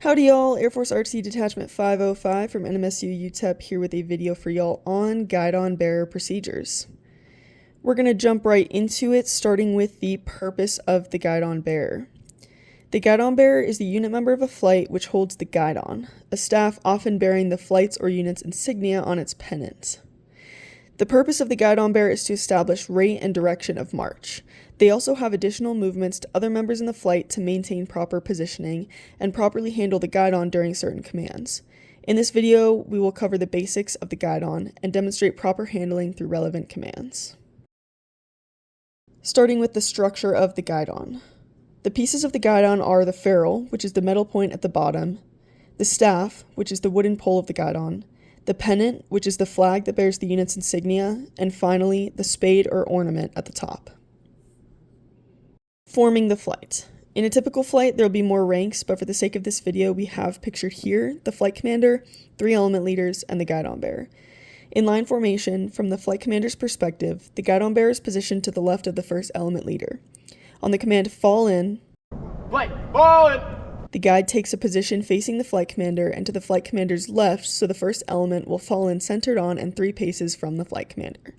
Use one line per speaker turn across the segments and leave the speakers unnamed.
Howdy y'all, Air Force RT Detachment 505 from NMSU UTEP here with a video for y'all on Guidon Procedures. We're going to jump right into it, starting with the purpose of the Guidon Bearer. The Guidon Bearer is the unit member of a flight which holds the guidon, a staff often bearing the flight's or unit's insignia on its pennant. The purpose of the Guidon Bearer is to establish rate and direction of march. They also have additional movements to other members in the flight to maintain proper positioning and properly handle the guidon during certain commands. In this video, we will cover the basics of the guidon and demonstrate proper handling through relevant commands. Starting with the structure of the guidon. The pieces of the guidon are the ferrule, which is the metal point at the bottom, the staff, which is the wooden pole of the guidon, the pennant, which is the flag that bears the unit's insignia, and finally, the spade or ornament at the top. Forming the flight. In a typical flight, there will be more ranks, but for the sake of this video, we have pictured here the flight commander, 3 element leaders, and the guidon bearer. In line formation, from the flight commander's perspective, the guidon bearer is positioned to the left of the first element leader. On the command fall in, the guide takes a position facing the flight commander and to the flight commander's left, so the first element will fall in centered on and 3 paces from the flight commander.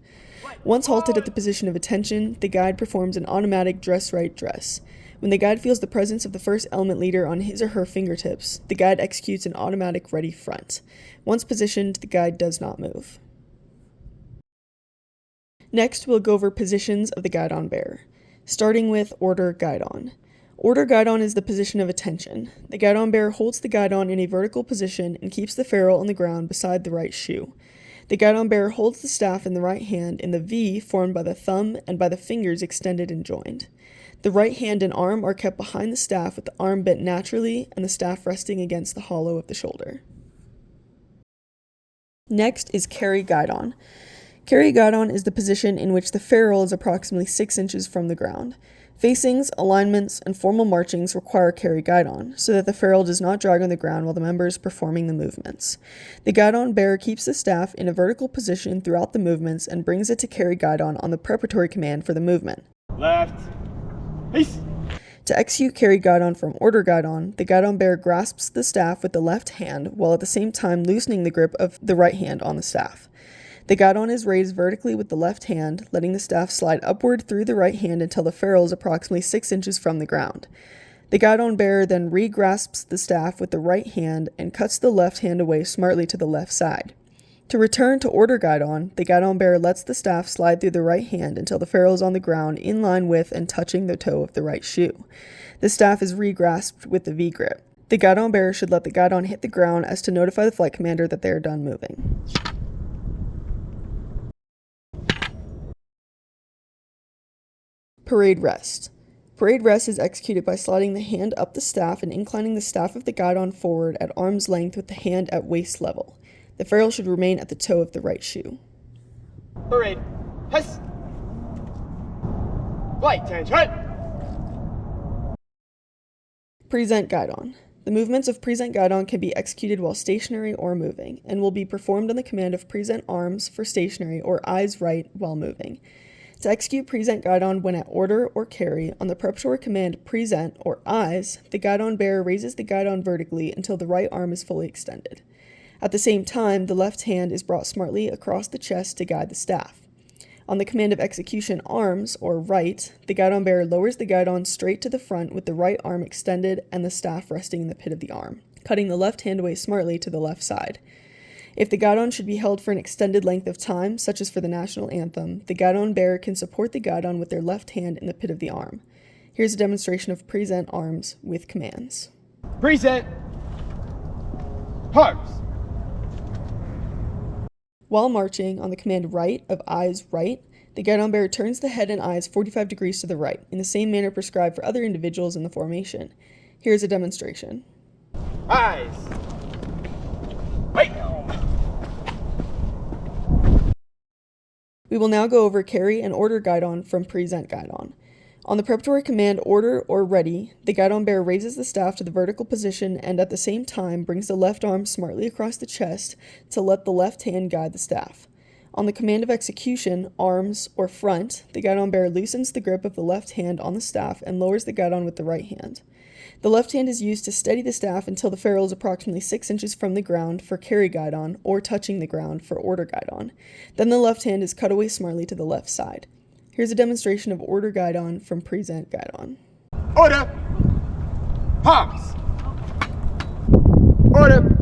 Once halted at the position of attention, the guide performs an automatic dress right dress. When the guide feels the presence of the first element leader on his or her fingertips, the guide executes an automatic ready front. Once positioned, the guide does not move. Next, we'll go over positions of the guidon bearer, starting with order guidon. Order guidon is the position of attention. The guidon bearer holds the guidon in a vertical position and keeps the ferrule on the ground beside the right shoe. The guidon bearer holds the staff in the right hand in the V formed by the thumb and by the fingers extended and joined. The right hand and arm are kept behind the staff with the arm bent naturally and the staff resting against the hollow of the shoulder. Next is carry guidon. Carry guidon is the position in which the ferrule is approximately 6 inches from the ground. Facings, alignments, and formal marchings require carry guidon, so that the ferrule does not drag on the ground while the member is performing the movements. The guidon bearer keeps the staff in a vertical position throughout the movements and brings it to carry guidon on the preparatory command for the movement.
Left. Peace.
To execute carry guidon from order guidon, the guidon bearer grasps the staff with the left hand while at the same time loosening the grip of the right hand on the staff. The guidon is raised vertically with the left hand, letting the staff slide upward through the right hand until the ferrule is approximately 6 inches from the ground. The guidon bearer then re-grasps the staff with the right hand and cuts the left hand away smartly to the left side. To return to order guidon, the guidon bearer lets the staff slide through the right hand until the ferrule is on the ground in line with and touching the toe of the right shoe. The staff is re-grasped with the V grip. The guidon bearer should let the guidon hit the ground as to notify the flight commander that they are done moving. Parade rest. Parade rest is executed by sliding the hand up the staff and inclining the staff of the guidon forward at arm's length with the hand at waist level. The ferrule should remain at the toe of the right shoe.
Parade. Hess. Flight attention.
Present guidon. The movements of present guidon can be executed while stationary or moving, and will be performed on the command of present arms for stationary or eyes right while moving. To execute present guidon when at order or carry, on the preparatory command present or eyes, the guidon bearer raises the guidon vertically until the right arm is fully extended. At the same time, the left hand is brought smartly across the chest to guide the staff. On the command of execution arms, or right, the guidon bearer lowers the guidon straight to the front with the right arm extended and the staff resting in the pit of the arm, cutting the left hand away smartly to the left side. If the guidon should be held for an extended length of time, such as for the national anthem, the guidon bearer can support the guidon with their left hand in the pit of the arm. Here's a demonstration of present arms with commands.
Present. Arms.
While marching, on the command right of eyes right, the guidon bearer turns the head and eyes 45 degrees to the right, in the same manner prescribed for other individuals in the formation. Here's a demonstration.
Eyes. Wait.
We will now go over carry and order guidon from present guidon. On the preparatory command order or ready, the guidon bearer raises the staff to the vertical position and at the same time brings the left arm smartly across the chest to let the left hand guide the staff. On the command of execution, arms, or front, the guidon bearer loosens the grip of the left hand on the staff and lowers the guidon with the right hand. The left hand is used to steady the staff until the ferrule is approximately 6 inches from the ground for carry guidon or touching the ground for order guidon. Then the left hand is cut away smartly to the left side. Here's a demonstration of order guidon from present guidon.
Order. Palms. Order.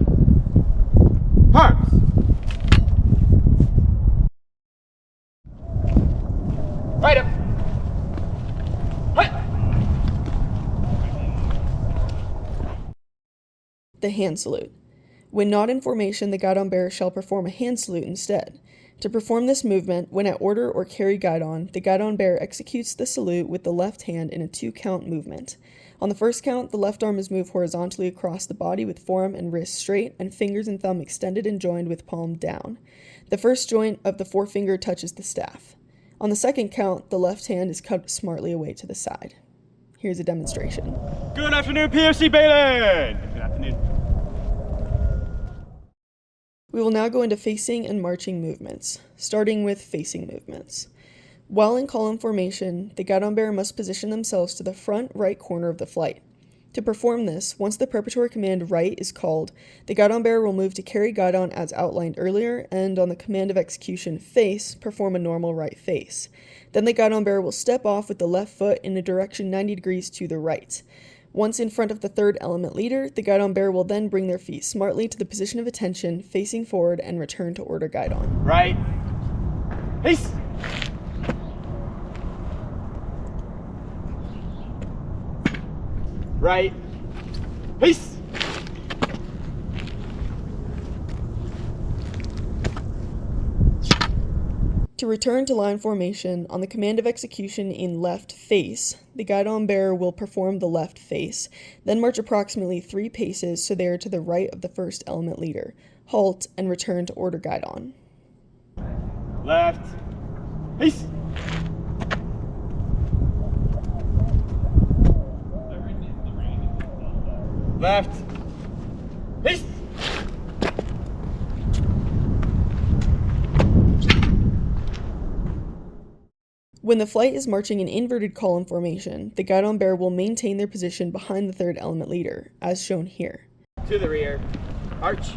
Palms. Right up. Right.
The hand salute. When not in formation, the guidon bearer shall perform a hand salute instead. To perform this movement, when at order or carry guidon, the guidon bearer executes the salute with the left hand in a 2-count movement. On the first count, the left arm is moved horizontally across the body with forearm and wrist straight and fingers and thumb extended and joined with palm down. The first joint of the forefinger touches the staff. On the second count, the left hand is cut smartly away to the side. Here's a demonstration.
Good afternoon, PFC Balin. Good afternoon.
We will now go into facing and marching movements, starting with facing movements. While in column formation, the guidon bearer must position themselves to the front right corner of the flight. To perform this, once the preparatory command right is called, the guidon bearer will move to carry guidon as outlined earlier, and on the command of execution face, perform a normal right face. Then the guidon bearer will step off with the left foot in a direction 90 degrees to the right. Once in front of the third element leader, the guidon bearer will then bring their feet smartly to the position of attention, facing forward, and return to order guidon.
Right. Peace. Right. Peace.
To return to line formation, on the command of execution in left face, the guidon bearer will perform the left face, then march approximately 3 paces so they are to the right of the first element leader, halt, and return to order guidon.
Left. Peace. Left. Peace.
When the flight is marching in inverted column formation, the guidon bearer will maintain their position behind the third element leader, as shown here.
To the rear. Arch.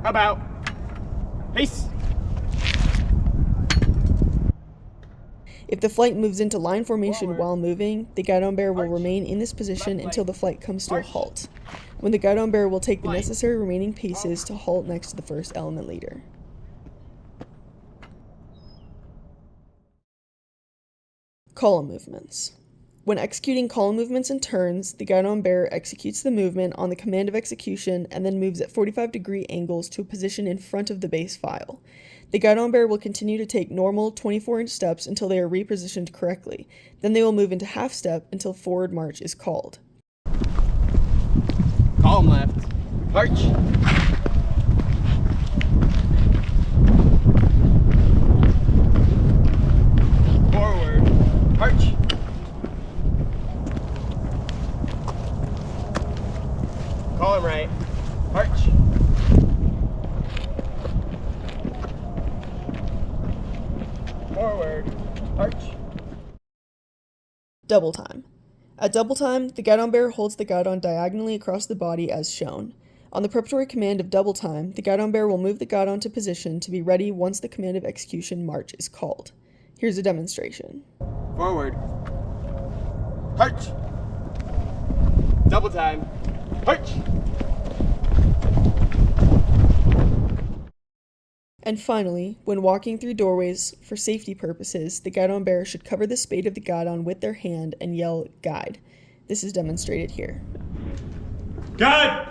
About. Peace.
If the flight moves into line formation while moving, the guidon bearer will remain in this position until the flight comes to a halt, when the guidon bearer will take the necessary remaining paces to halt next to the first element leader. Column movements. When executing column movements and turns, the guidon bearer executes the movement on the command of execution and then moves at 45-degree angles to a position in front of the base file. The guidon bearer will continue to take normal 24-inch steps until they are repositioned correctly. Then they will move into half step until forward march is called.
Column left. Arch. Forward. Arch. Column right. Arch. Forward. Arch.
Double time. At double time, the guidon bearer holds the guidon diagonally across the body as shown. On the preparatory command of double time, the guidon bearer will move the guidon to position to be ready once the command of execution march is called. Here's a demonstration.
Forward. Arch. Double time. Arch.
And finally, when walking through doorways for safety purposes, the guidon bearer should cover the spade of the guidon with their hand and yell, "Guide." This is demonstrated here.
Guide!